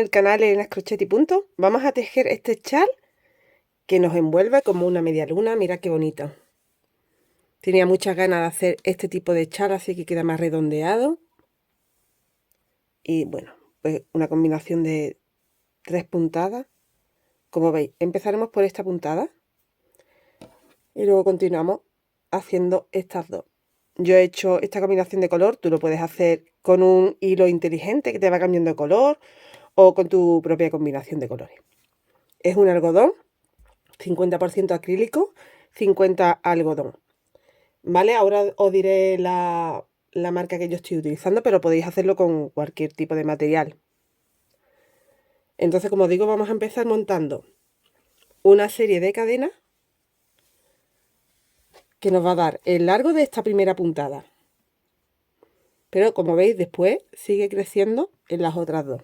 el canal Elena Crochet y Punto. Vamos a tejer este chal que nos envuelve como una media luna. Mira qué bonito. Tenía muchas ganas de hacer este tipo de chal, así que queda más redondeado. Y bueno, pues una combinación de 3 puntadas. Como veis, empezaremos por esta puntada y luego continuamos haciendo estas dos. Yo he hecho esta combinación de color, tú lo puedes hacer con un hilo inteligente que te va cambiando de color o con tu propia combinación de colores. Es un algodón, 50% acrílico, 50 algodón. ¿Vale? Ahora os diré la marca que yo estoy utilizando, pero podéis hacerlo con cualquier tipo de material. Entonces, como digo, vamos a empezar montando una serie de cadenas que nos va a dar el largo de esta primera puntada. Pero como veis, después sigue creciendo en las otras dos.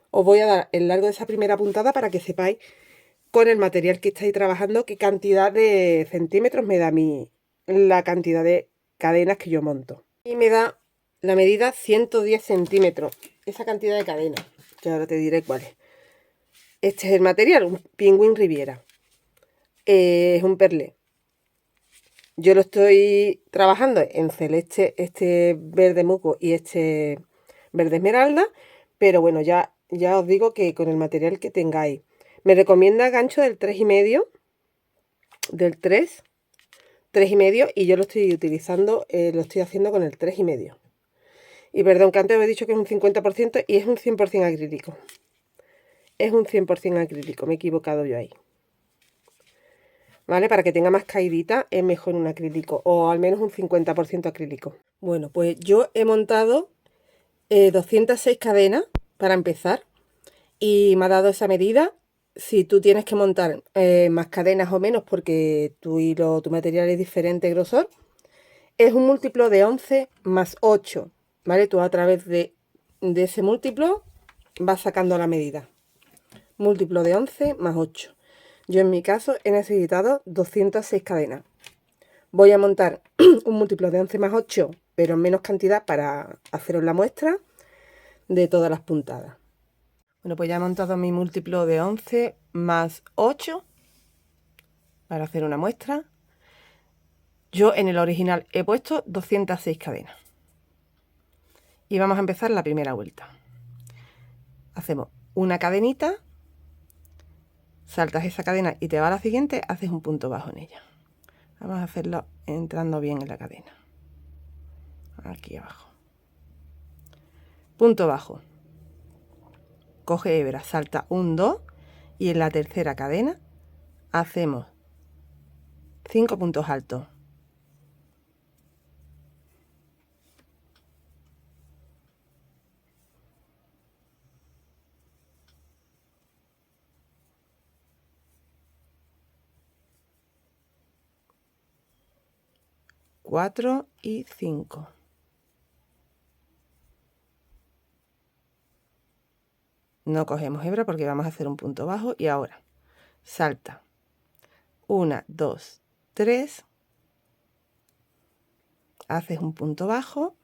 Os voy a dar el largo de esa primera puntada para que sepáis con el material que estáis trabajando qué cantidad de centímetros me da la cantidad de cadenas que yo monto. Y me da la medida 110 centímetros, esa cantidad de cadenas, que ahora te diré cuál es. Este es el material, un Penguin Riviera. Es un perlé. Yo lo estoy trabajando en celeste, este verde muco y este verde esmeralda, pero bueno, ya os digo que con el material que tengáis. Me recomienda gancho del 3,5, del 3, 3,5, y yo lo estoy utilizando, lo estoy haciendo con el 3,5. Y perdón, que antes os he dicho que es un 50% y es un 100% acrílico. Es un 100% acrílico, me he equivocado yo ahí. ¿Vale? Para que tenga más caidita es mejor un acrílico, o al menos un 50% acrílico. Bueno, pues yo he montado 206 cadenas para empezar y me ha dado esa medida. Si tú tienes que montar más cadenas o menos porque tu hilo, tu material es diferente grosor, es un múltiplo de 11 más 8, ¿vale? Tú a través de ese múltiplo vas sacando la medida. Múltiplo de 11 más 8. Yo en mi caso he necesitado 206 cadenas. Voy a montar un múltiplo de 11 más 8, pero en menos cantidad para haceros la muestra de todas las puntadas. Bueno, pues ya he montado mi múltiplo de 11 más 8 para hacer una muestra. Yo en el original he puesto 206 cadenas. Y vamos a empezar la primera vuelta. Hacemos una cadenita, saltas esa cadena y te va a la siguiente, haces un punto bajo en ella. Vamos a hacerlo entrando bien en la cadena. Aquí abajo. Punto bajo. Coge hebra, salta un 2 y en la tercera cadena hacemos 5 puntos altos. Cuatro y 5. No cogemos hebra porque vamos a hacer un punto bajo y ahora salta 1, 2, 3, haces un punto bajo,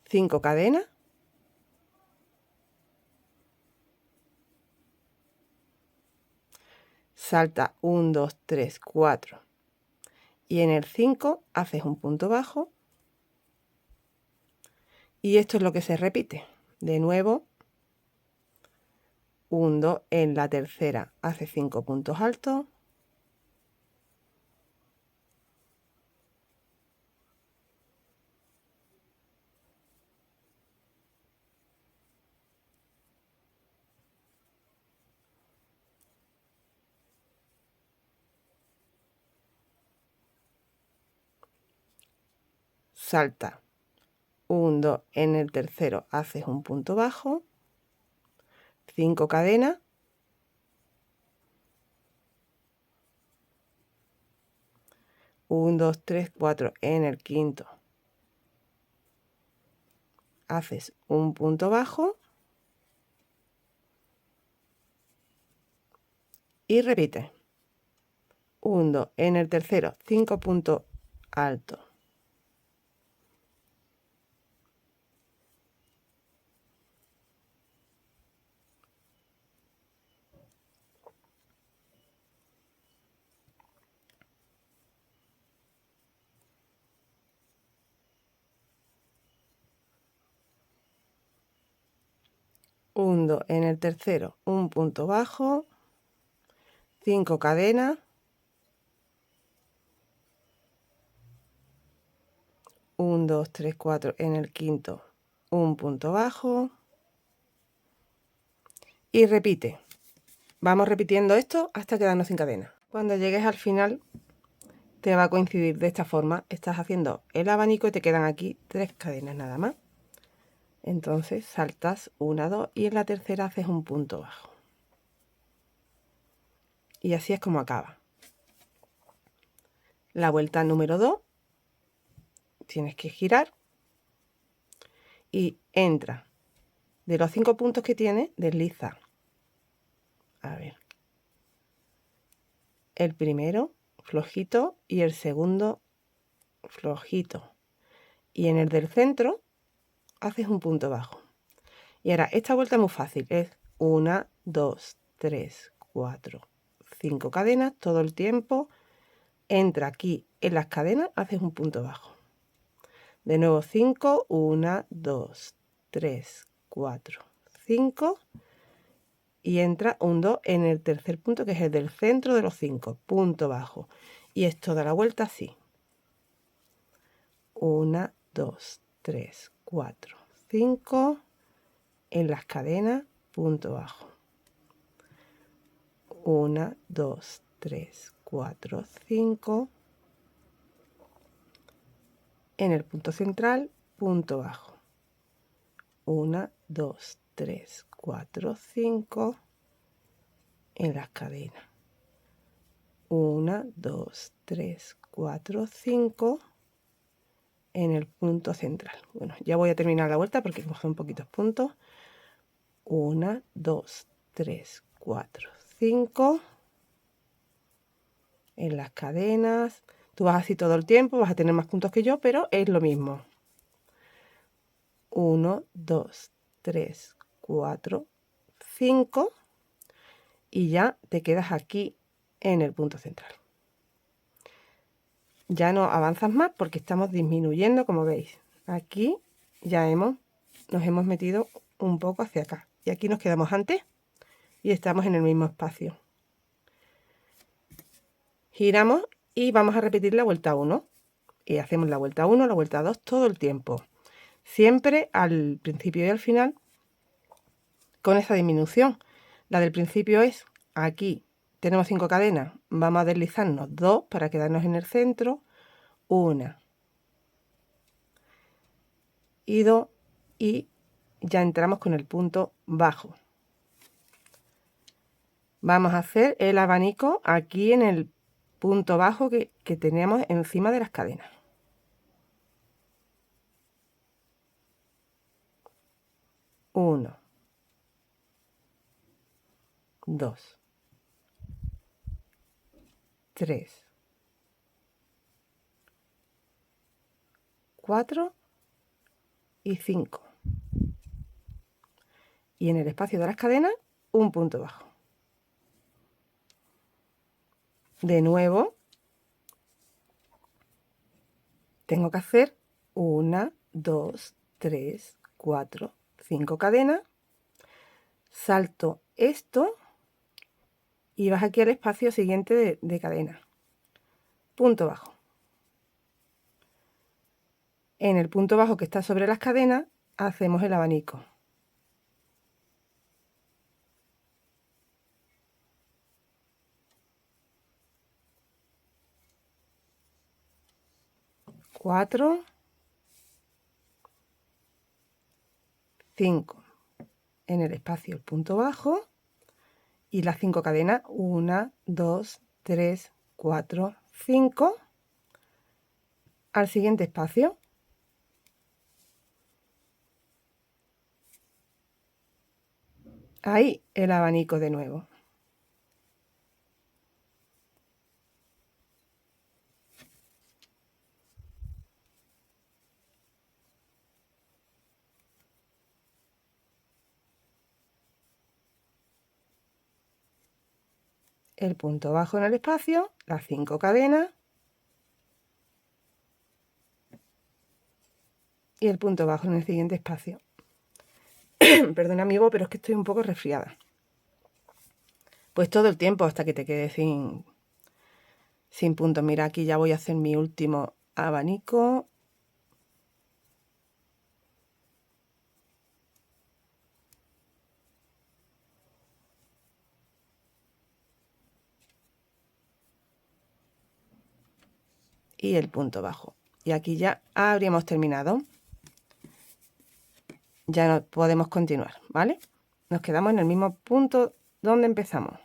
5 cadenas, salta 1, 2, 3, 4 y en el 5 haces un punto bajo y esto es lo que se repite. De nuevo, 1, 2, en la tercera hace 5 puntos altos, salta 1, 2, en el tercero haces un punto bajo, 5 cadenas, un, 2, 3, 4 en el quinto haces un punto bajo y repite 1, 2, en el tercero 5 puntos altos, hundo en el tercero un punto bajo, 5 cadenas, 1, 2, 3, 4 en el quinto un punto bajo y repite. Vamos repitiendo esto hasta quedarnos sin cadena. Cuando llegues al final te va a coincidir de esta forma. Estás haciendo el abanico y te quedan aquí 3 cadenas nada más. Entonces saltas 1, 2 y en la tercera haces un punto bajo. Y así es como acaba. La vuelta número 2 tienes que girar y entra. De los 5 puntos que tiene, desliza. A ver. El primero flojito y el segundo flojito. Y en el del centro haces un punto bajo. Y ahora, esta vuelta es muy fácil. Es 1, 2, 3, 4, 5 cadenas todo el tiempo. Entra aquí en las cadenas, haces un punto bajo. De nuevo 5, 1, 2, 3, 4, 5. Y entra un 2 en el tercer punto, que es el del centro de los 5. Punto bajo. Y es toda la vuelta así. 1, 2, 3, 4, 5. En las cadenas, punto bajo. 1, 2, 3, 4, 5. En el punto central, punto bajo. 1, 2, 3, 4, 5. En las cadenas. 1, 2, 3, 4, 5. En el punto central. Bueno, ya voy a terminar la vuelta porque son poquitos puntos. 1, 2, 3, 4, 5. En las cadenas. Tú vas así todo el tiempo, vas a tener más puntos que yo, pero es lo mismo. 1, 2, 3, 4, 5. Y ya te quedas aquí en el punto central. Ya no avanzas más porque estamos disminuyendo, como veis. Aquí ya nos hemos metido un poco hacia acá. Y aquí nos quedamos antes y estamos en el mismo espacio. Giramos y vamos a repetir la vuelta 1. Y hacemos la vuelta 1, la vuelta 2 todo el tiempo. Siempre al principio y al final con esa disminución. La del principio es aquí. Tenemos 5 cadenas. Vamos a deslizarnos 2 para quedarnos en el centro. 1 y 2 y ya entramos con el punto bajo. Vamos a hacer el abanico aquí en el punto bajo que tenemos encima de las cadenas. 1, 2, 3, 4 y 5. Y en el espacio de las cadenas, un punto bajo. De nuevo, tengo que hacer 1, 2, 3, 4, 5 cadenas. Salto esto y vas aquí al espacio siguiente de cadena. Punto bajo. En el punto bajo que está sobre las cadenas, hacemos el abanico. Cuatro, 5. En el espacio el punto bajo y las 5 cadenas. 1, 2, 3, 4, 5. Al siguiente espacio. Ahí el abanico de nuevo. El punto bajo en el espacio, las 5 cadenas y el punto bajo en el siguiente espacio. Perdona mi voz, pero es que estoy un poco resfriada. Pues todo el tiempo hasta que te quedes sin puntos. Mira, aquí ya voy a hacer mi último abanico. Y el punto bajo. Y aquí ya habríamos terminado. Ya no podemos continuar, ¿vale? Nos quedamos en el mismo punto donde empezamos.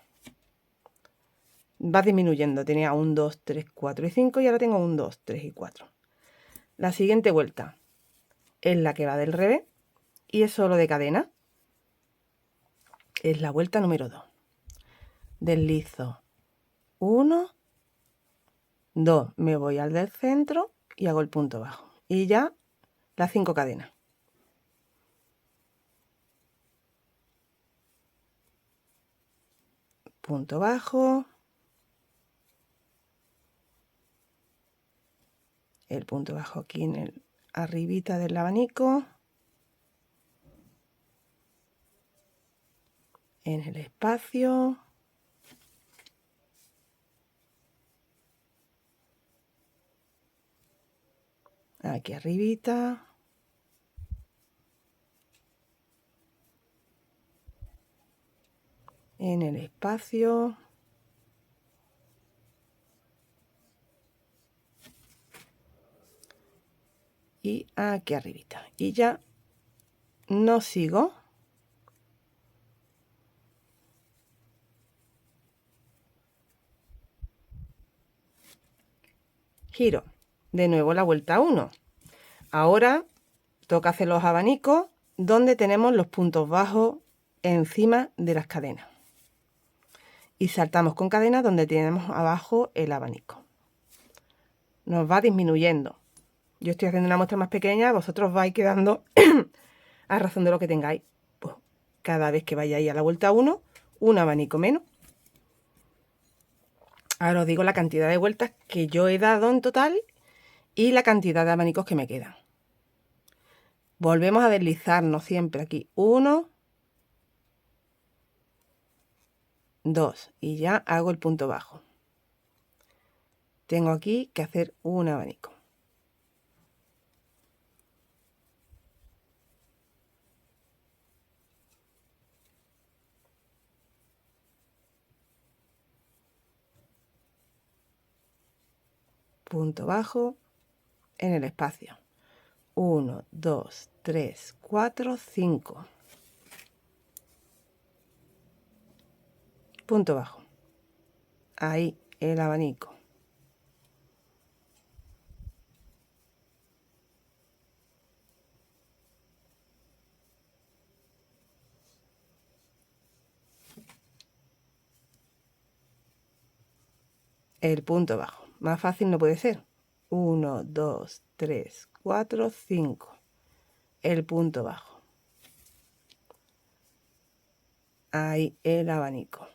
Va disminuyendo. Tenía 1, 2, 3, 4 y 5 y ahora tengo 1, 2, 3 y 4. La siguiente vuelta es la que va del revés y es solo de cadena. Es la vuelta número 2. Deslizo 1, 2, me voy al del centro y hago el punto bajo. Y ya las 5 cadenas. Punto bajo. El punto bajo aquí en el arribita del abanico. En el espacio. Aquí arribita. En el espacio. Y aquí arribita. Y ya no sigo. Giro. De nuevo la vuelta 1. Ahora toca hacer los abanicos donde tenemos los puntos bajos encima de las cadenas. Y saltamos con cadena donde tenemos abajo el abanico. Nos va disminuyendo. Yo estoy haciendo una muestra más pequeña, vosotros vais quedando a razón de lo que tengáis. Pues cada vez que vayáis a la vuelta 1, un abanico menos. Ahora os digo la cantidad de vueltas que yo he dado en total y la cantidad de abanicos que me quedan. Volvemos a deslizarnos siempre aquí. 1, 2 y ya hago el punto bajo. Tengo aquí que hacer un abanico. Punto bajo en el espacio. 1, 2, 3, 4, 5. Punto bajo. Ahí el abanico. El punto bajo. Más fácil no puede ser. 1, 2, 3, 4, 5. El punto bajo. Ahí el abanico.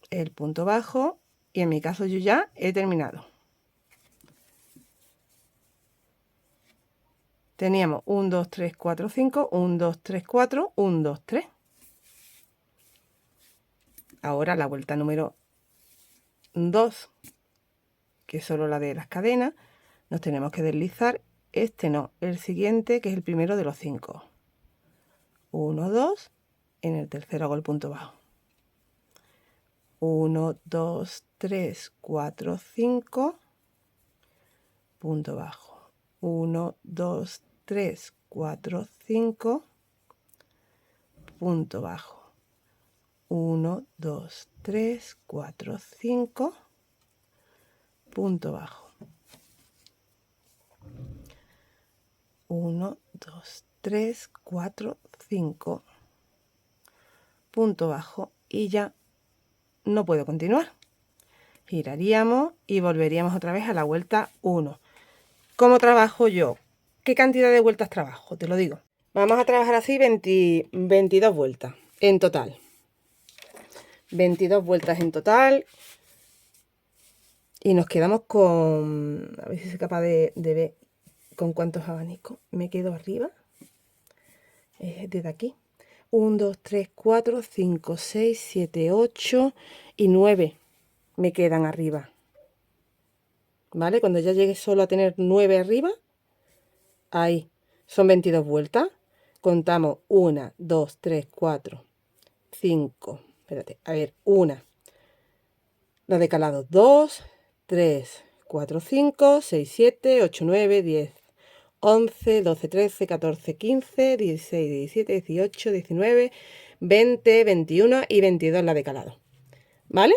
El punto bajo y en mi caso yo ya he terminado. Teníamos 1, 2, 3, 4, 5, 1, 2, 3, 4, 1, 2, 3. Ahora la vuelta número 2, que es solo la de las cadenas, nos tenemos que deslizar. Este no, el siguiente, que es el primero de los 5. 1, 2, en el tercero hago el punto bajo. 1, 2, 3, 4, 5, punto bajo. 1, 2, 3, 4, 5, punto bajo. 1, 2, 3, 4, 5, punto bajo. 1, 2, 3, 4, 5, punto bajo y ya no puedo continuar. Giraríamos y volveríamos otra vez a la vuelta 1. ¿Cómo trabajo yo? ¿Qué cantidad de vueltas trabajo? Te lo digo. Vamos a trabajar así 22 vueltas en total. 22 vueltas en total. Y nos quedamos con... A ver si soy capaz de ver con cuántos abanicos me quedo arriba. Desde aquí. 1, 2, 3, 4, 5, 6, 7, 8 y 9 me quedan arriba. ¿Vale? Cuando ya llegue solo a tener 9 arriba, ahí son 22 vueltas. Contamos 1, 2, 3, 4, 5. Espérate, a ver, 1. La de calado 2, 3, 4, 5, 6, 7, 8, 9, 10, 11, 12, 13, 14, 15, 16, 17, 18, 19, 20, 21 y 22 la de calado. ¿Vale?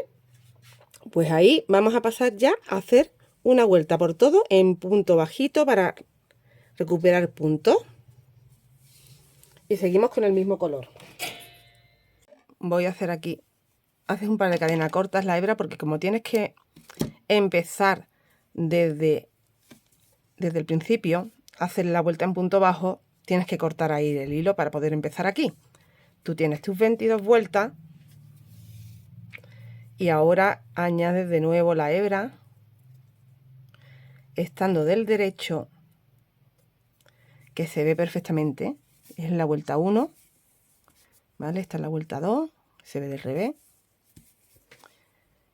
Pues ahí vamos a pasar ya a hacer una vuelta por todo en punto bajito para recuperar puntos. Y seguimos con el mismo color. Voy a hacer aquí, haces un par de cadenas cortas la hebra porque como tienes que empezar desde el principio, hacer la vuelta en punto bajo, tienes que cortar ahí el hilo para poder empezar aquí. Tú tienes tus 22 vueltas y ahora añades de nuevo la hebra, estando del derecho, que se ve perfectamente, es la vuelta 1, ¿vale? Esta es la vuelta 2, se ve del revés.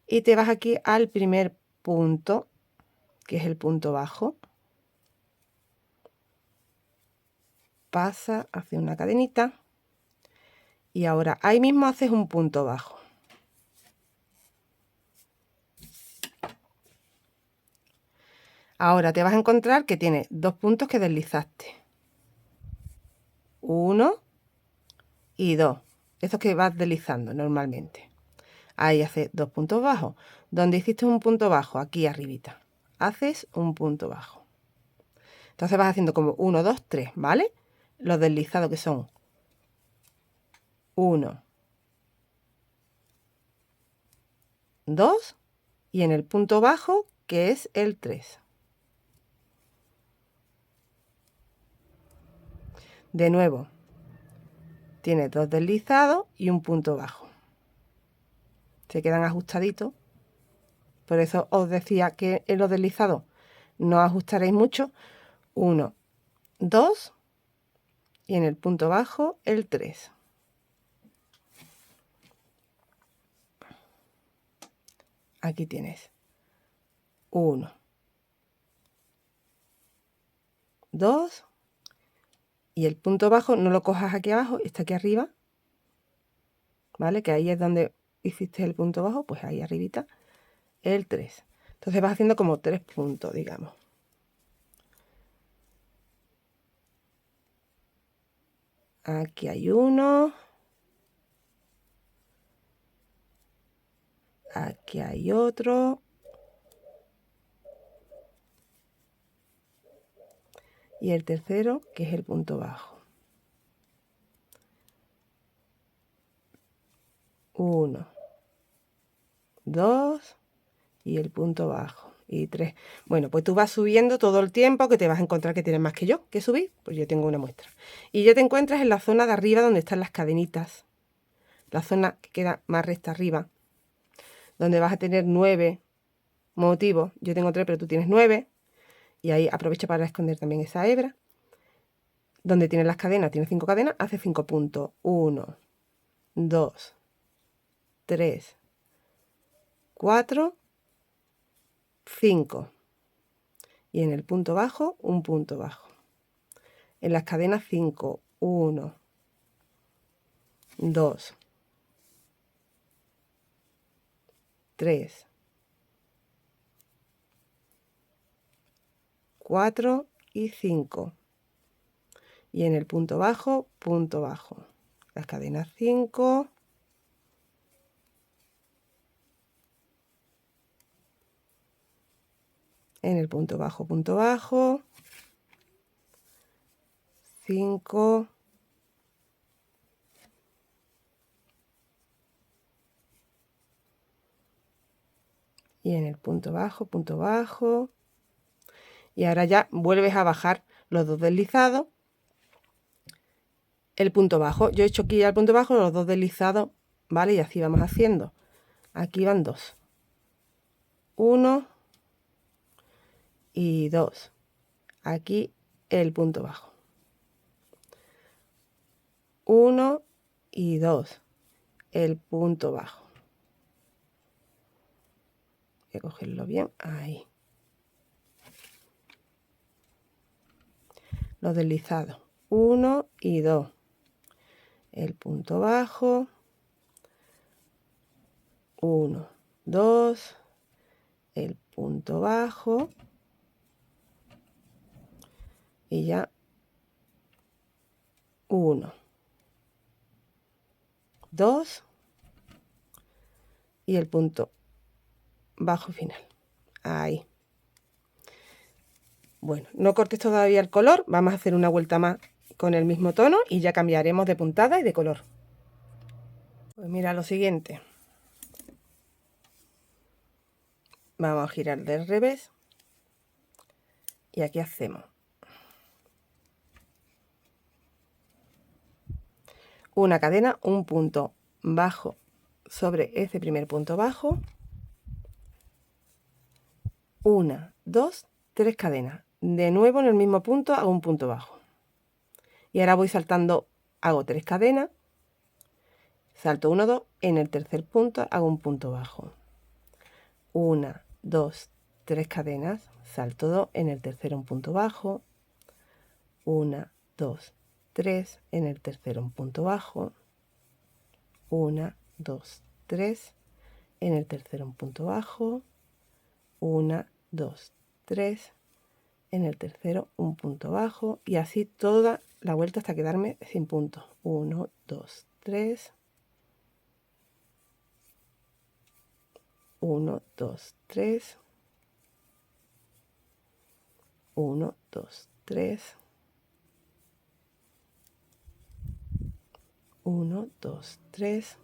Y te vas aquí al primer punto, que es el punto bajo. Pasa, hace una cadenita y ahora ahí mismo haces un punto bajo. Ahora te vas a encontrar que tiene dos puntos que deslizaste. 1 y 2. Estos que vas deslizando normalmente. Ahí haces dos puntos bajos. Donde hiciste un punto bajo, aquí arribita, haces un punto bajo. Entonces vas haciendo como 1, 2, 3, ¿vale? Los deslizados que son 1, 2 y en el punto bajo que es el 3. De nuevo, tienes dos deslizados y un punto bajo. Se quedan ajustaditos. Por eso os decía que en los deslizados no ajustaréis mucho. 1, 2 y en el punto bajo el 3. Aquí tienes 1, 2 y el punto bajo no lo cojas aquí abajo, está aquí arriba, ¿vale? Que ahí es donde hiciste el punto bajo, pues ahí arribita el 3. Entonces vas haciendo como 3 puntos, digamos. Aquí hay uno. Aquí hay otro. Y el tercero, que es el punto bajo. 1, 2 y el punto bajo. Y 3. Bueno, pues tú vas subiendo todo el tiempo, que te vas a encontrar que tienes más que yo. ¿Qué subir? Pues yo tengo una muestra. Y ya te encuentras en la zona de arriba donde están las cadenitas. La zona que queda más recta arriba. Donde vas a tener 9 motivos. Yo tengo 3, pero tú tienes 9. Y ahí aprovecha para esconder también esa hebra. Donde tienes las cadenas, tienes 5 cadenas, hace 5 puntos. 1, 2, 3, 4, 5. Y en el punto bajo, un punto bajo. En las cadenas 5, 1, 2, 3, 4 y 5. Y en el punto bajo. Las cadenas 5. En el punto bajo. 5. Y en el punto bajo. Y ahora ya vuelves a bajar los dos deslizados. El punto bajo. Yo he hecho aquí ya el punto bajo, los dos deslizados ¿vale? Y así vamos haciendo. Aquí van 2. 1 y 2. Aquí el punto bajo. 1 y 2. El punto bajo. Voy a cogerlo bien. Ahí. Los deslizados. 1 y 2. El punto bajo. 1, 2. El punto bajo. Y ya 1, 2 y el punto bajo final. Ahí. Bueno, no cortes todavía el color, vamos a hacer una vuelta más con el mismo tono y ya cambiaremos de puntada y de color. Pues mira lo siguiente. Vamos a girar del revés y aquí hacemos una cadena, un punto bajo sobre ese primer punto bajo, 1, 2, 3 cadenas. De nuevo en el mismo punto hago un punto bajo. Y ahora voy saltando, hago 3 cadenas, salto 1, 2, en el tercer punto hago un punto bajo. 1, 2, 3 cadenas, salto 2, en el tercero un punto bajo. 1, 2, 3, en el tercero un punto bajo. 1, 2, 3, en el tercero un punto bajo. 1, 2, 3, en el tercero un punto bajo y así toda la vuelta hasta quedarme sin puntos. 1, 2, 3, 1, 2, 3, 1, 2, 3, 1, 2, 3.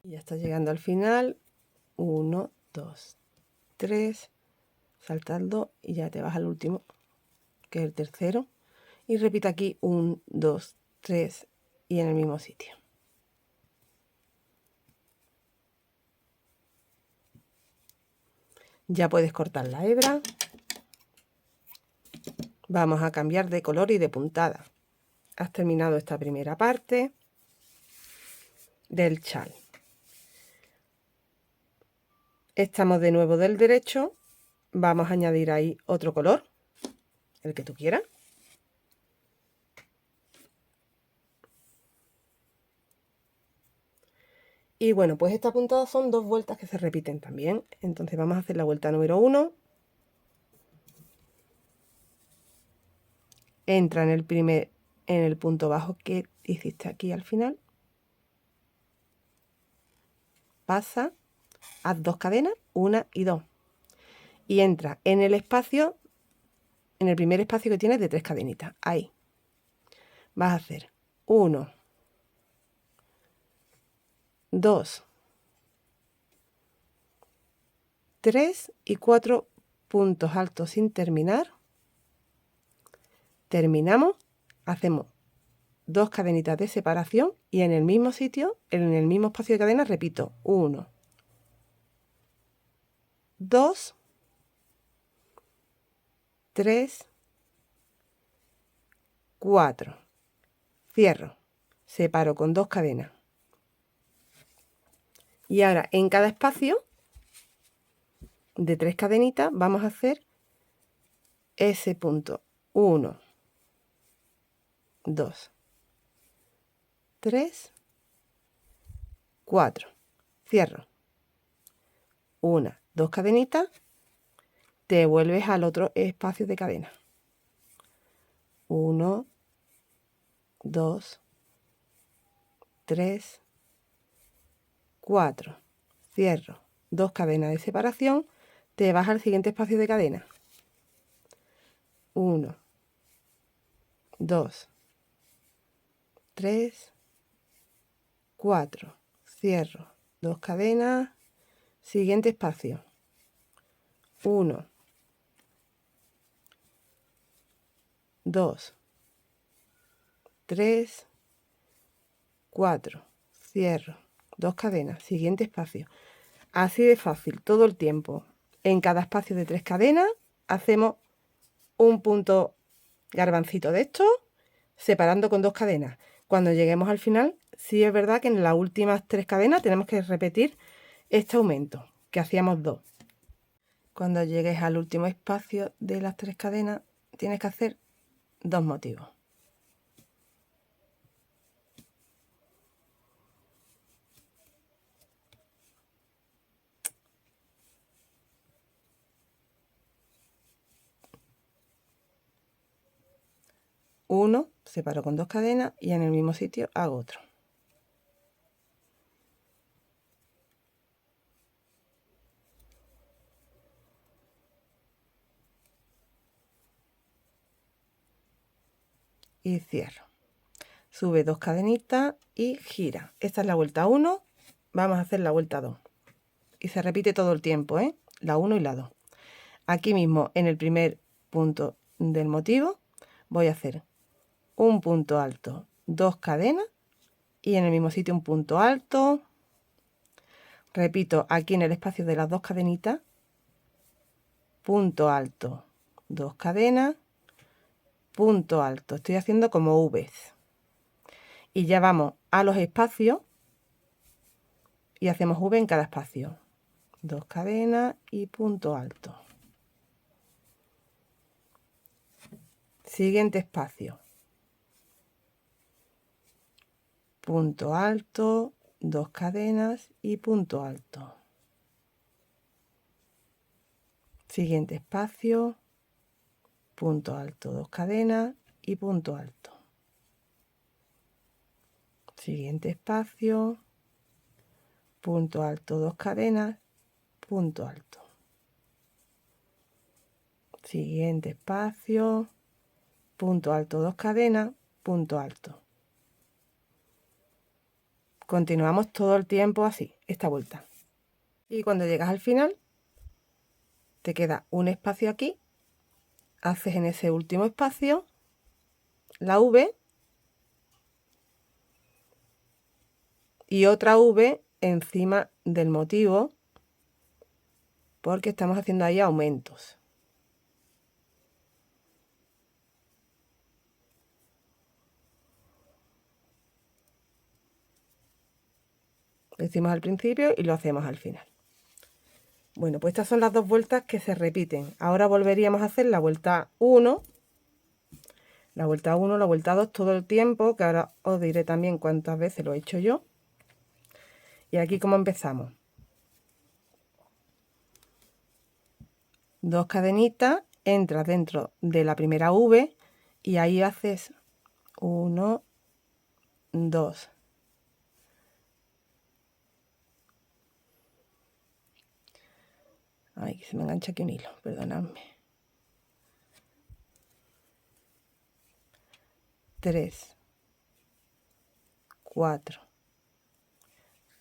Y ya está llegando al final. 1, 2, 3, saltando y ya te vas al último, que es el tercero. Y repite aquí 1, 2, 3 y en el mismo sitio. Ya puedes cortar la hebra. Vamos a cambiar de color y de puntada. Has terminado esta primera parte del chal. Estamos de nuevo del derecho. Vamos a añadir ahí otro color, el que tú quieras. Y bueno, pues esta puntada son 2 vueltas que se repiten también. Entonces vamos a hacer la vuelta número 1. Entra en el punto bajo que hiciste aquí al final. Pasa, haz 2 cadenas, 1 y 2. Y entra en el espacio, en el primer espacio que tienes de 3 cadenitas. Ahí. Vas a hacer 1, 2, 3 y 4 puntos altos sin terminar. Terminamos, hacemos 2 cadenitas de separación y en el mismo sitio, en el mismo espacio de cadena, repito 1, 2, 3, 4. Cierro, separo con 2 cadenas. Y ahora en cada espacio de 3 cadenitas vamos a hacer ese punto. 1, 2, 3, 4. Cierro. 1, 2 cadenitas. Te vuelves al otro espacio de cadena. 1, 2, 3, 4. Cierro. 2 cadenas de separación. Te vas al siguiente espacio de cadena. 1, 2, 3, 4, cierro, 2 cadenas, siguiente espacio, 1, 2, 3, 4, cierro, 2 cadenas, siguiente espacio. Así de fácil, todo el tiempo. En cada espacio de 3 cadenas hacemos un punto garbancito de estos, separando con 2 cadenas. Cuando lleguemos al final, sí es verdad que en las últimas 3 cadenas tenemos que repetir este aumento, que hacíamos 2. Cuando llegues al último espacio de las 3 cadenas, tienes que hacer 2 motivos. Uno, separo con 2 cadenas y en el mismo sitio hago otro. Y cierro. Sube 2 cadenitas y gira. Esta es la vuelta 1, vamos a hacer la vuelta 2. Y se repite todo el tiempo, ¿eh? La 1 y la 2. Aquí mismo, en el primer punto del motivo, voy a hacer un punto alto, 2 cadenas y en el mismo sitio un punto alto. Repito, aquí en el espacio de las 2 cadenitas, punto alto, 2 cadenas, punto alto. Estoy haciendo como V's. Y ya vamos a los espacios y hacemos V en cada espacio. 2 cadenas y punto alto. Siguiente espacio. Punto alto, 2 cadenas y punto alto. Siguiente espacio, punto alto, 2 cadenas y punto alto. Siguiente espacio, punto alto, 2 cadenas, punto alto. Siguiente espacio, punto alto, 2 cadenas, punto alto. Continuamos todo el tiempo así, esta vuelta. Y cuando llegas al final, te queda un espacio aquí, haces en ese último espacio la V y otra V encima del motivo, porque estamos haciendo ahí aumentos. Lo hicimos al principio y lo hacemos al final. Bueno, pues estas son las dos vueltas que se repiten. Ahora volveríamos a hacer la vuelta 1, la vuelta 1, la vuelta 2 todo el tiempo, que ahora os diré también cuántas veces lo he hecho yo. Y aquí como empezamos. 2 cadenitas, entras dentro de la primera V y ahí haces 1, 2. Ay, que se me engancha aquí un hilo, perdonadme. 3, 4.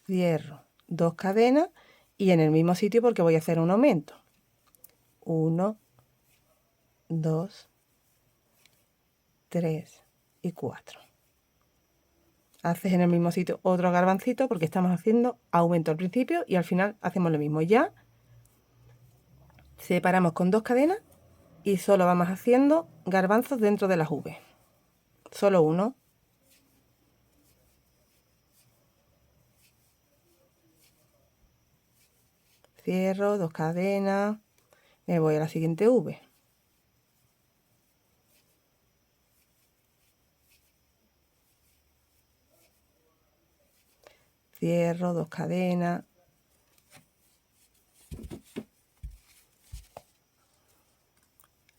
Cierro 2 cadenas y en el mismo sitio porque voy a hacer un aumento. 1, 2, 3 y 4. Haces en el mismo sitio otro garbancito porque estamos haciendo aumento al principio y al final hacemos lo mismo. Ya separamos con 2 cadenas y solo vamos haciendo garbanzos dentro de las V. Solo uno. Cierro 2 cadenas, me voy a la siguiente V. Cierro 2 cadenas.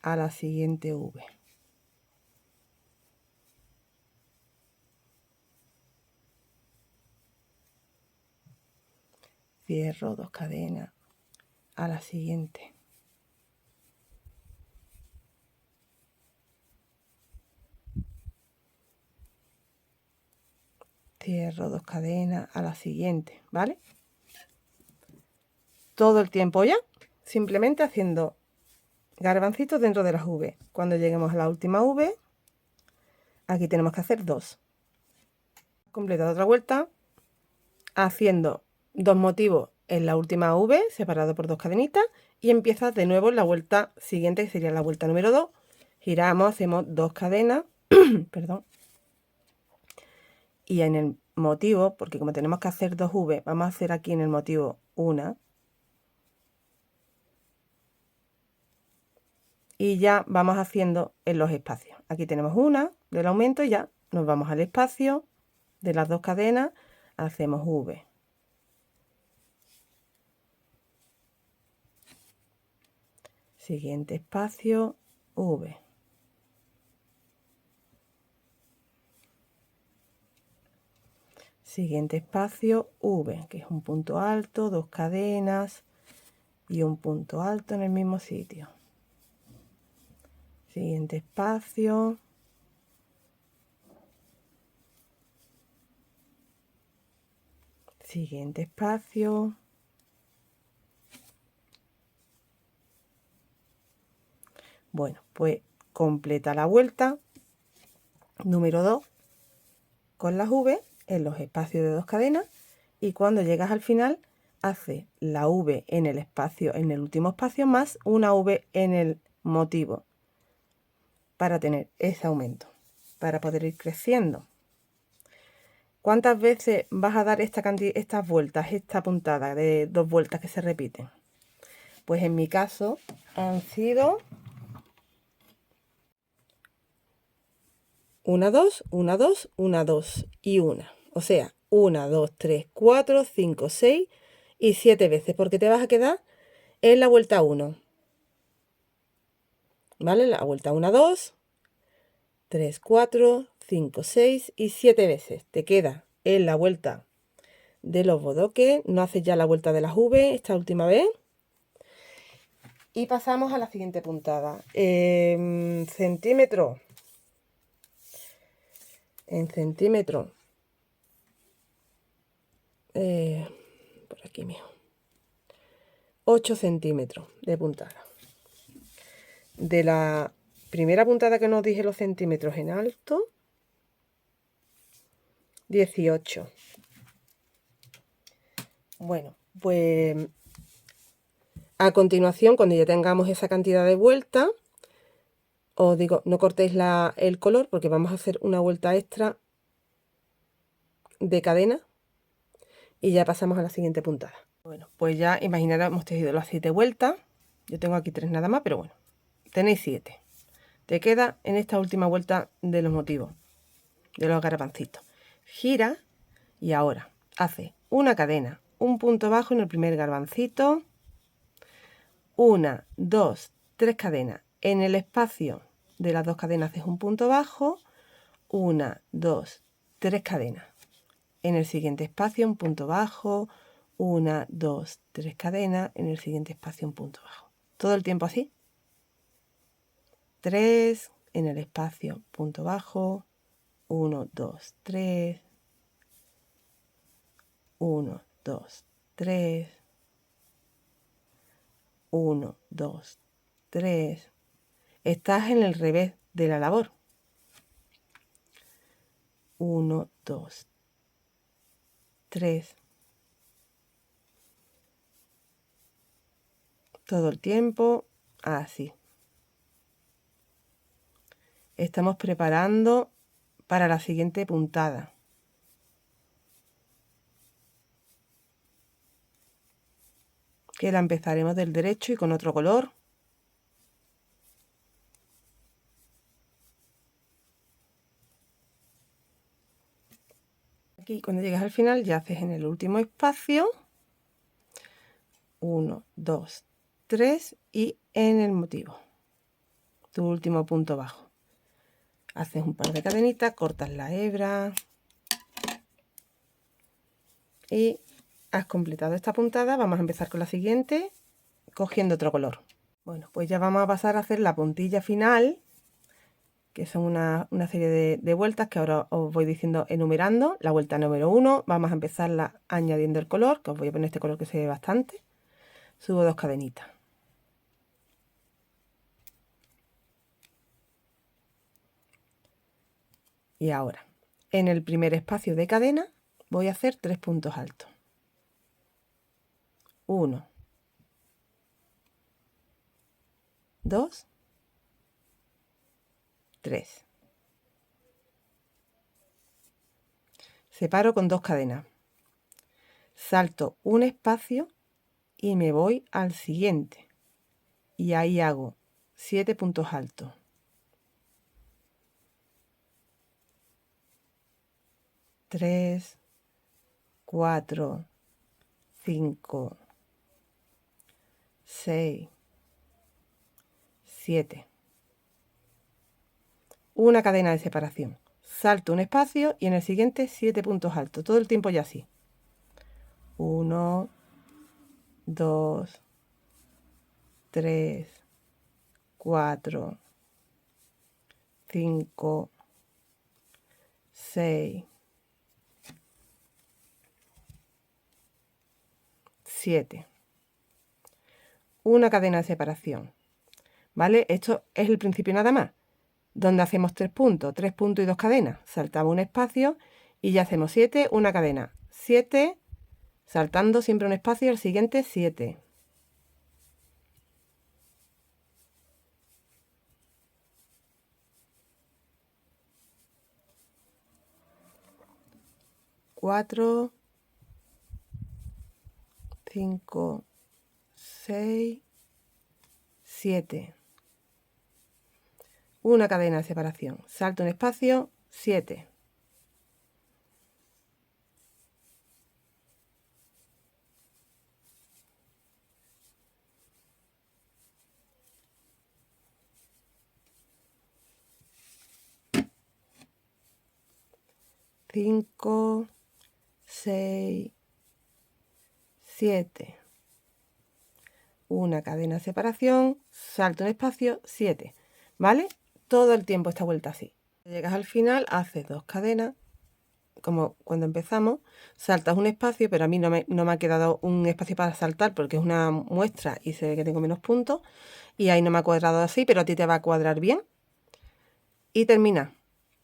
A la siguiente V. Cierro 2 cadenas. A la siguiente. cierro 2 cadenas a la siguiente, ¿vale? Todo el tiempo ya, simplemente haciendo garbancitos dentro de las V. Cuando lleguemos a la última V, aquí tenemos que hacer 2. Completa otra vuelta, haciendo 2 motivos en la última V, separado por 2 cadenitas, y empiezas de nuevo en la vuelta siguiente, que sería la vuelta número 2. Giramos, hacemos 2 cadenas, perdón, y en el motivo, porque como tenemos que hacer 2 V, vamos a hacer aquí en el motivo una, y ya vamos haciendo en los espacios. Aquí tenemos una del aumento y ya nos vamos al espacio de las 2 cadenas, hacemos V. Siguiente espacio, V. Siguiente espacio, V, que es un punto alto, 2 cadenas y un punto alto en el mismo sitio. Siguiente espacio. Siguiente espacio. Bueno, pues completa la vuelta número 2 con las V en los espacios de 2 cadenas, y cuando llegas al final hace la V en el espacio, en el último espacio, más una V en el motivo para tener ese aumento, para poder ir creciendo. ¿Cuántas veces vas a dar estas vueltas, esta puntada de 2 vueltas que se repiten? Pues en mi caso han sido 1, 2, 1, 2, 1, 2 y 1. O sea, 1, 2, 3, 4, 5, 6 y 7 veces, porque te vas a quedar en la vuelta 1. ¿Vale? La vuelta 1, 2, 3, 4, 5, 6 y 7 veces. Te queda en la vuelta de los bodoques. No haces ya la vuelta de las V esta última vez. Y pasamos a la siguiente puntada. Centímetro. En centímetro. Por aquí mismo. 8 centímetros de puntada. De la primera puntada que nos dije los centímetros en alto, 18. Bueno, pues a continuación, cuando ya tengamos esa cantidad de vueltas, os digo, no cortéis el color porque vamos a hacer una vuelta extra de cadena y ya pasamos a la siguiente puntada. Bueno, pues ya imaginaros, hemos tejido las 7 vueltas. Yo tengo aquí 3 nada más, pero bueno, tenéis 7. Te queda en esta última vuelta de los motivos, de los garbancitos. Gira y ahora hace una cadena, un punto bajo en el primer garbancito, 1, 2, 3 cadenas. En el espacio de las 2 cadenas haces un punto bajo, 1, 2, 3 cadenas. En el siguiente espacio un punto bajo, 1, 2, 3 cadenas. En el siguiente espacio un punto bajo. Todo el tiempo así. 3 en el espacio, punto bajo, 1, 2, 3, 1, 2, 3, 1, 2, 3. Estás en el revés de la labor. 1, 2, 3. Todo el tiempo así. Estamos preparando para la siguiente puntada. Que la empezaremos del derecho y con otro color. Aquí cuando llegas al final ya haces en el último espacio 1, 2, 3 y en el motivo tu último punto bajo. Haces un par de cadenitas, cortas la hebra y has completado esta puntada. Vamos a empezar con la siguiente cogiendo otro color. Bueno, pues ya vamos a pasar a hacer la puntilla final que son una serie de vueltas que ahora os voy diciendo enumerando. La vuelta número 1, vamos a empezarla añadiendo el color, que os voy a poner este color que se ve bastante. Subo 2 cadenitas. Y ahora, en el primer espacio de cadena, voy a hacer 3 puntos altos. 1, 2, 3. Separo con 2 cadenas. Salto un espacio y me voy al siguiente. Y ahí hago 7 puntos altos. 3, 4, 5, 6, 7. Una cadena de separación. Salto un espacio y en el siguiente 7 puntos altos. Todo el tiempo ya así. 1, 2, 3, 4, 5, 6, 7. Una cadena de separación. ¿Vale? Esto es el principio nada más. Donde hacemos 3 puntos y 2 cadenas. Saltamos un espacio y ya hacemos 7, una cadena. 7, saltando siempre un espacio y el siguiente 7. 4, 5, 6, 7. Una cadena de separación. Salto un espacio, 7. 5, 6, 7. Una cadena de separación, salto un espacio, 7. ¿Vale? Todo el tiempo esta vuelta así. Llegas al final, haces 2 cadenas, como cuando empezamos, saltas un espacio, pero a mí no me ha quedado un espacio para saltar porque es una muestra y se ve que tengo menos puntos. Y ahí no me ha cuadrado así, pero a ti te va a cuadrar bien. Y termina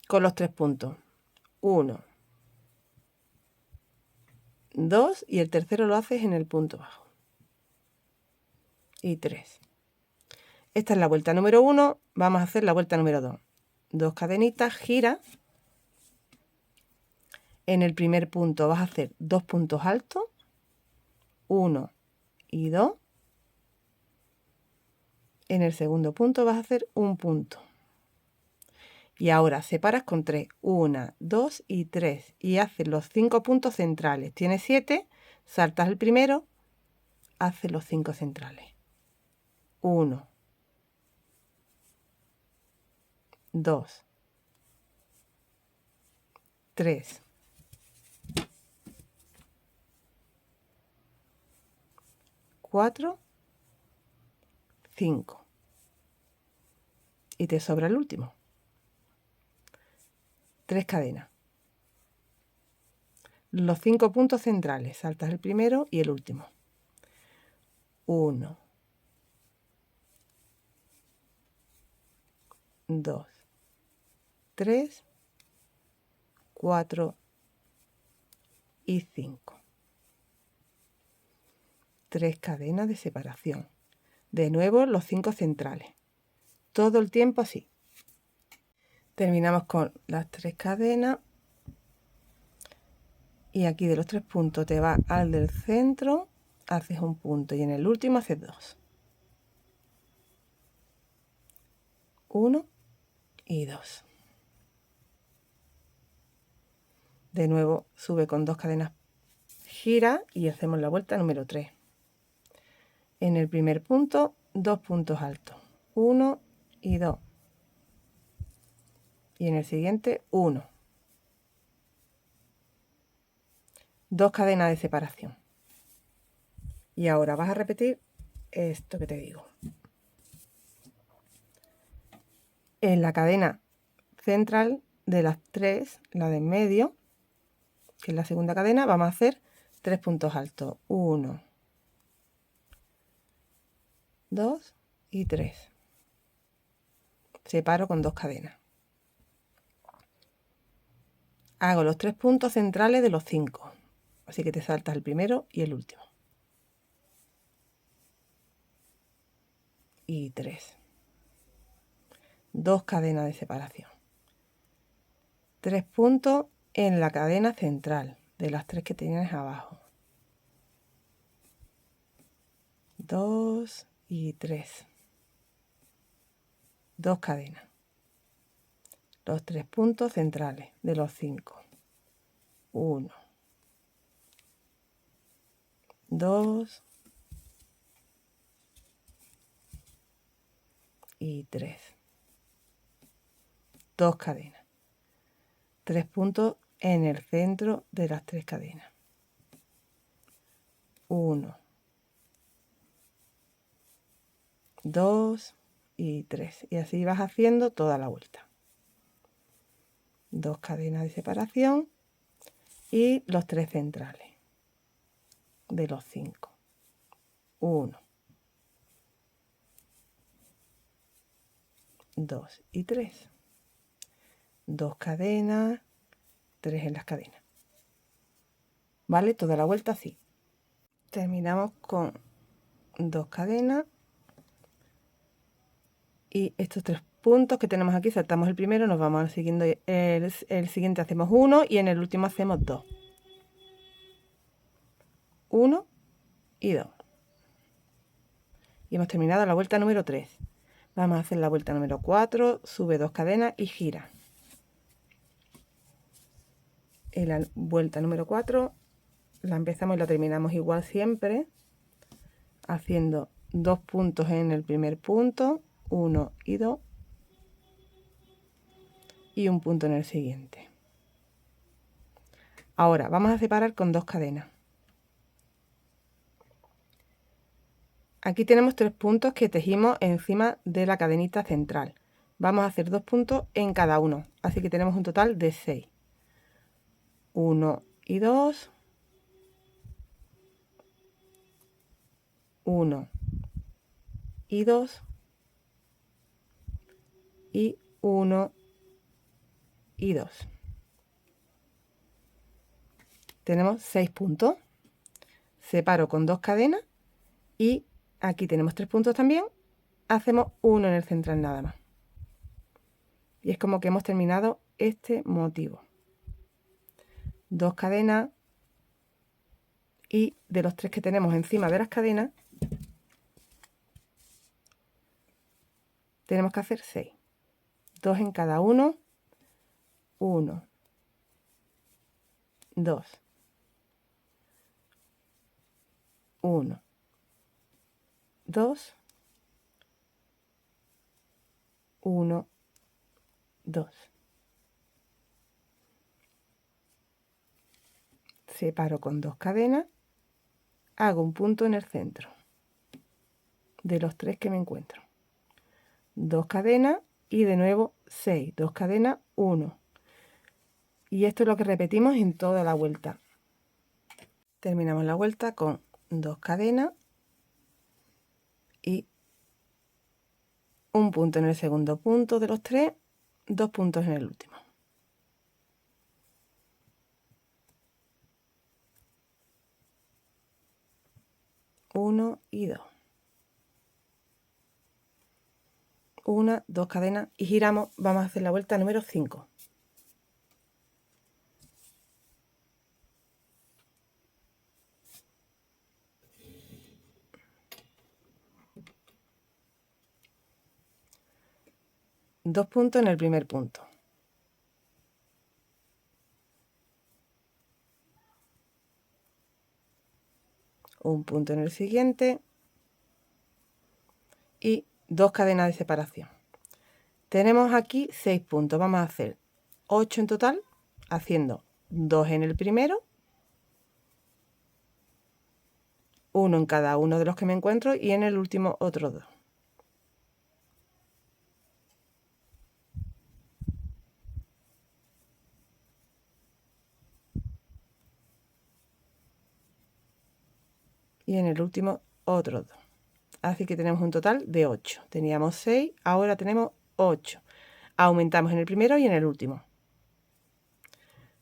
con los 3 puntos. 1, 2 y el tercero lo haces en el punto bajo. Y 3. Esta es la vuelta número 1, vamos a hacer la vuelta número 2. 2 cadenitas, gira. En el primer punto vas a hacer 2 puntos altos, 1 y 2. En el segundo punto vas a hacer un punto. Y ahora separas con 3, 1, 2 y 3. Y haces los 5 puntos centrales. Tienes 7, saltas el primero, haces los 5 centrales. 1, 2, 3, 4, 5. Y te sobra el último. 3 cadenas. Los 5 puntos centrales, saltas el primero y el último. 1, 2, 3, 4 y 5. 3 cadenas de separación. De nuevo los 5 centrales. Todo el tiempo así. Terminamos con las 3 cadenas. Y aquí de los 3 puntos te vas al del centro, haces un punto y en el último haces 2. 1 y 2. De nuevo sube con 2 cadenas, gira y hacemos la vuelta número 3. En el primer punto, 2 puntos altos, 1 y 2. Y en el siguiente, 1. 2 cadenas de separación. Y ahora vas a repetir esto que te digo. En la cadena central de las 3, la de en medio, que es la segunda cadena, vamos a hacer 3 puntos altos. 1, 2 y 3. Separo con 2 cadenas. Hago los 3 puntos centrales de los 5. Así que te saltas el primero y el último. Y 3. 2 cadenas de separación. 3 puntos en la cadena central de las 3 que tienes abajo. 2 y 3. 2 cadenas. Los 3 puntos centrales de los 5. 1, 2 y 3. 2 cadenas. 3 puntos en el centro de las 3 cadenas. 1, 2 y 3. Y así vas haciendo toda la vuelta. 2 cadenas de separación y los 3 centrales de los 5. 1, 2 y 3. 2 cadenas, 3 en las cadenas. ¿Vale? Toda la vuelta así. Terminamos con 2 cadenas y estos 3 puntos que tenemos aquí, saltamos el primero, nos vamos al siguiente, el siguiente hacemos 1 y en el último hacemos 2. 1 y 2. Y hemos terminado la vuelta número 3. Vamos a hacer la vuelta número 4, sube 2 cadenas y gira. En la vuelta número 4 la empezamos y la terminamos igual siempre, haciendo 2 puntos en el primer punto, 1 y 2, y un punto en el siguiente. Ahora vamos a separar con 2 cadenas. Aquí tenemos 3 puntos que tejimos encima de la cadenita central. Vamos a hacer 2 puntos en cada uno, así que tenemos un total de 6. 1 y 2, 1 y 2, y 1 y 2. Tenemos 6 puntos. Separo con 2 cadenas y aquí tenemos 3 puntos también. Hacemos uno en el central nada más. Y es como que hemos terminado este motivo. 2 cadenas y de los 3 que tenemos encima de las cadenas tenemos que hacer 6. 2 en cada uno. 1, 2, 1, 2, 1, 2. Separo con 2 cadenas, hago un punto en el centro de los 3 que me encuentro. 2 cadenas y de nuevo 6. 2 cadenas, 1. Y esto es lo que repetimos en toda la vuelta. Terminamos la vuelta con 2 cadenas y un punto en el segundo punto de los 3, 2 puntos en el último. Uno y 2. 1, 2 cadenas y giramos. Vamos a hacer la vuelta número 5. Dos puntos en el primer punto. Un punto en el siguiente y 2 cadenas de separación. Tenemos aquí 6 puntos. Vamos a hacer 8 en total, haciendo 2 en el primero, 1 en cada uno de los que me encuentro y en el último otros 2. y en el último otros 2. Así que tenemos un total de 8. Teníamos 6, ahora tenemos 8. Aumentamos en el primero y en el último.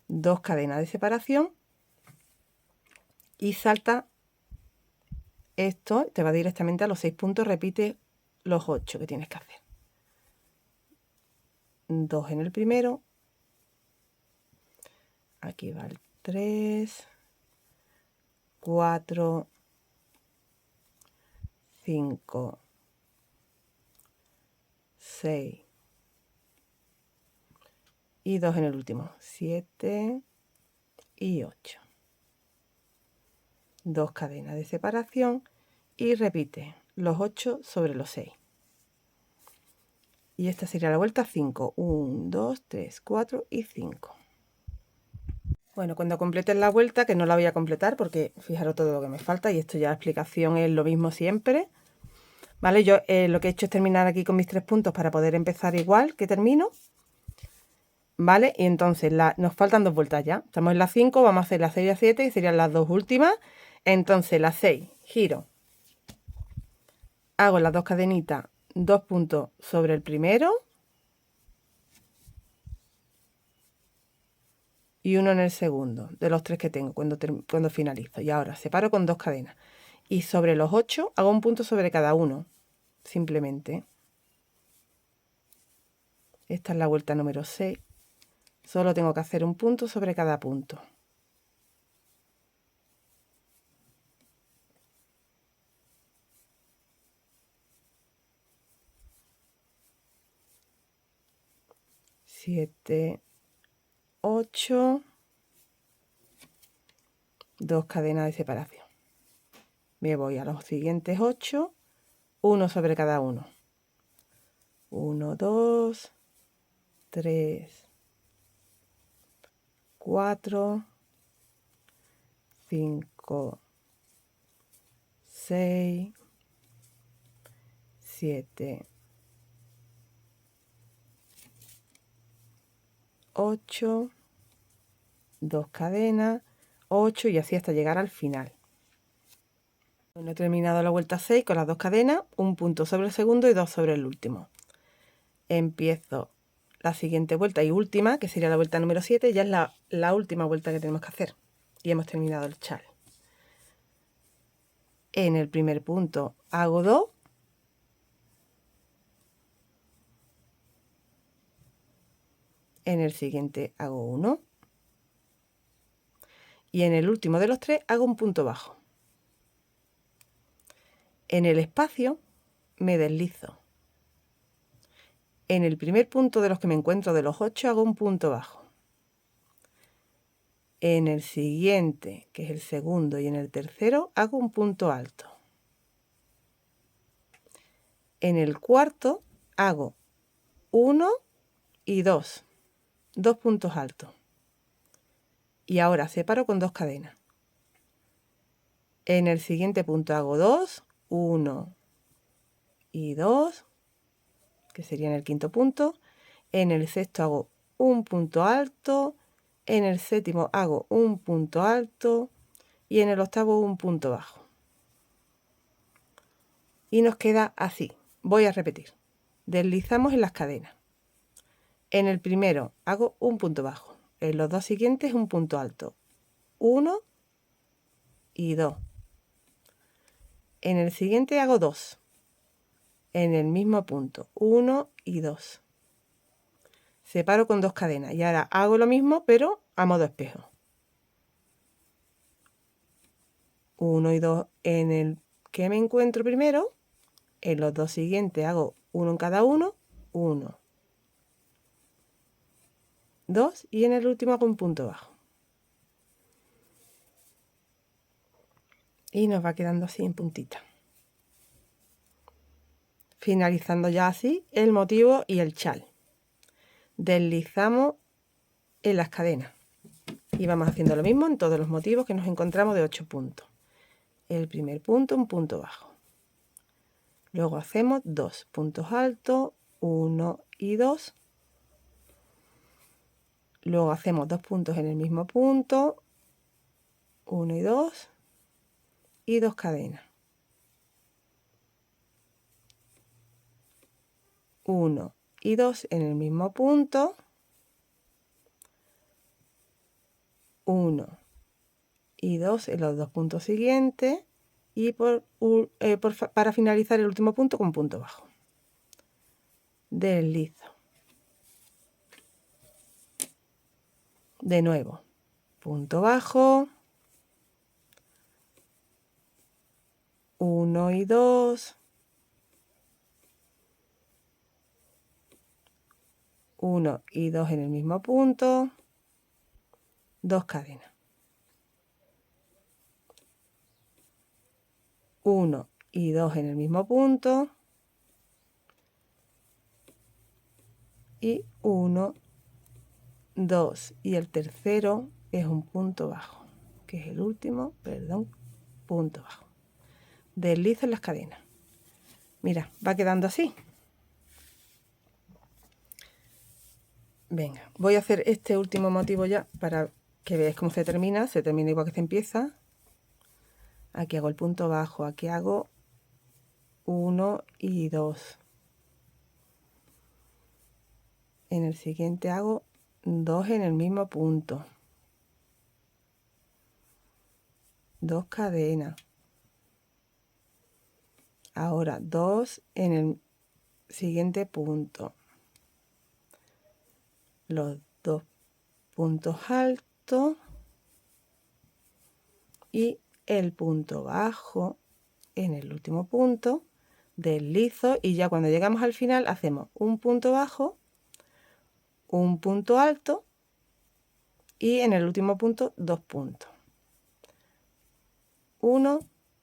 2 cadenas de separación y salta esto, te va directamente a los 6 puntos, repite los 8 que tienes que hacer. 2 en el primero, aquí va el 3, 4, 5, 6 y 2 en el último, 7 y 8. 2 cadenas de separación y repite los 8 sobre los 6. Y esta sería la vuelta 5. 1, 2, 3, 4 y 5. Bueno, cuando completen la vuelta, que no la voy a completar porque fijaros todo lo que me falta y esto ya la explicación es lo mismo siempre. ¿Vale? Yo lo que he hecho es terminar aquí con mis 3 puntos para poder empezar igual que termino. ¿Vale? Y entonces nos faltan 2 vueltas ya. Estamos en la 5, vamos a hacer la 6 y la 7 y serían las 2 últimas. Entonces la 6, giro. Hago las 2 cadenitas, 2 puntos sobre el primero. Y uno en el segundo, de los 3 que tengo cuando finalizo. Y ahora separo con 2 cadenas. Y sobre los 8 hago un punto sobre cada uno. Simplemente. Esta es la vuelta número 6. Solo tengo que hacer un punto sobre cada punto. Siete, 8, 2 cadenas de separación. Me voy a los siguientes 8, uno sobre cada uno. 1, 2, 3, 4, 5, 6, 7, 8, 2 cadenas, 8 y así hasta llegar al final. Bueno, he terminado la vuelta 6 con las 2 cadenas, un punto sobre el segundo y 2 sobre el último. Empiezo la siguiente vuelta y última, que sería la vuelta número 7, ya es la última vuelta que tenemos que hacer. Y hemos terminado el chal. En el primer punto hago 2. En el siguiente hago 1. Y en el último de los 3 hago un punto bajo. En el espacio me deslizo. En el primer punto de los que me encuentro de los 8 hago un punto bajo. En el siguiente, que es el segundo, y en el tercero hago un punto alto. En el cuarto hago 1 y 2, 2 puntos altos. Y ahora separo con 2 cadenas. En el siguiente punto hago 2, 1 y 2, que sería en el quinto punto. En el sexto hago un punto alto. En el séptimo hago un punto alto. Y en el octavo un punto bajo. Y nos queda así. Voy a repetir. Deslizamos en las cadenas. En el primero hago un punto bajo. En los 2 siguientes un punto alto. 1 y 2. En el siguiente hago 2. En el mismo punto. 1 y 2. Separo con 2 cadenas. Y ahora hago lo mismo, pero a modo espejo. 1 y 2 en el que me encuentro primero. En los 2 siguientes hago 1 en cada uno. 1, 2 y en el último hago un punto bajo. Y nos va quedando así en puntita. Finalizando ya así el motivo y el chal. Deslizamos en las cadenas. Y vamos haciendo lo mismo en todos los motivos que nos encontramos de 8 puntos. El primer punto, un punto bajo. Luego hacemos 2 puntos altos, 1 y 2. Luego hacemos 2 puntos en el mismo punto, 1 y 2. y 2 cadenas. 1 y 2 en el mismo punto. 1 y 2 en los dos puntos siguientes. Y para finalizar el último punto con punto bajo. Deslizo. De nuevo, punto bajo. 1 y 2. 1 y 2 en el mismo punto. 2 cadenas. 1 y 2 en el mismo punto. Y 1, 2 y el tercero es un punto bajo, que es el último, perdón, punto bajo. Deslizo en las cadenas. Mira, va quedando así. Venga, voy a hacer este último motivo ya para que veáis cómo se termina. Se termina igual que se empieza. Aquí hago el punto bajo, aquí hago 1 y 2. En el siguiente hago 2 en el mismo punto. 2 cadenas. Ahora 2 en el siguiente punto. Los dos puntos altos y el punto bajo en el último punto. Deslizo y ya cuando llegamos al final hacemos un punto bajo, un punto alto y en el último punto 2 puntos. 1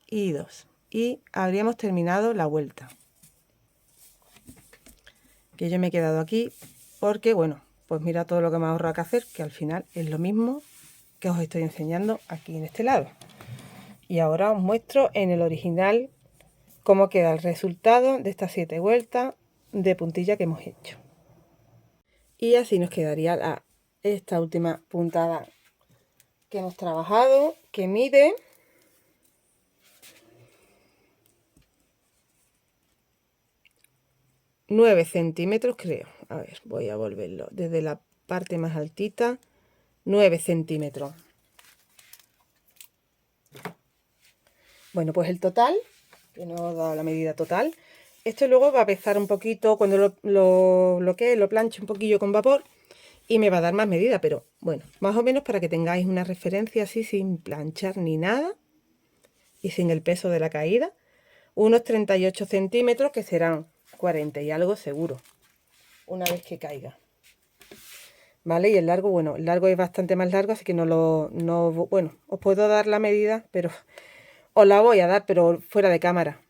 y 2. Y habríamos terminado la vuelta. Que yo me he quedado aquí porque, bueno, pues mira todo lo que me ha ahorrado que hacer, que al final es lo mismo que os estoy enseñando aquí en este lado. Y ahora os muestro en el original cómo queda el resultado de estas 7 vueltas de puntilla que hemos hecho. Y así nos quedaría esta última puntada que hemos trabajado, que mide 9 centímetros, creo. A ver, voy a volverlo desde la parte más altita. 9 centímetros. Bueno, pues el total, que no he dado la medida total. Esto luego va a pesar un poquito cuando lo planche un poquillo con vapor y me va a dar más medida, pero bueno, más o menos para que tengáis una referencia así sin planchar ni nada y sin el peso de la caída. Unos 38 centímetros, que serán 40 y algo seguro, una vez que caiga. ¿Vale? Y el largo, bueno, el largo es bastante más largo, así que bueno, os puedo dar la medida, pero os la voy a dar, pero fuera de cámara.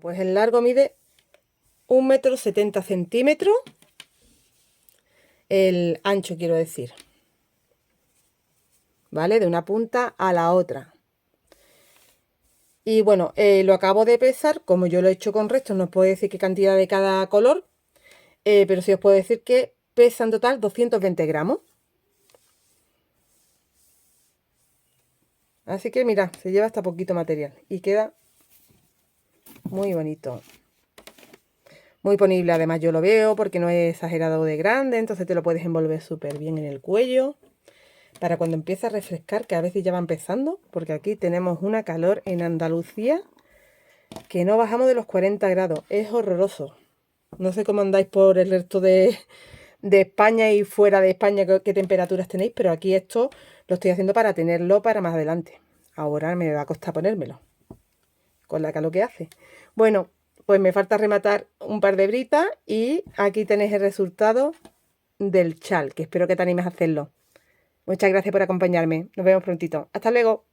Pues el largo mide 1,70 m. El ancho, quiero decir. ¿Vale? De una punta a la otra. Y bueno, lo acabo de pesar, como yo lo he hecho con restos, no os puedo decir qué cantidad de cada color, pero sí os puedo decir que pesa en total 220 gramos. Así que mirad, se lleva hasta poquito material y queda muy bonito. Muy ponible, además yo lo veo porque no es exagerado de grande, entonces te lo puedes envolver súper bien en el cuello. Para cuando empiece a refrescar, que a veces ya va empezando, porque aquí tenemos una calor en Andalucía que no bajamos de los 40 grados. Es horroroso. No sé cómo andáis por el resto de España y fuera de España, qué temperaturas tenéis, pero aquí esto lo estoy haciendo para tenerlo para más adelante. Ahora me va a costar ponérmelo, con la calor que hace. Bueno, pues me falta rematar un par de britas y aquí tenéis el resultado del chal, que espero que te animes a hacerlo. Muchas gracias por acompañarme. Nos vemos prontito. Hasta luego.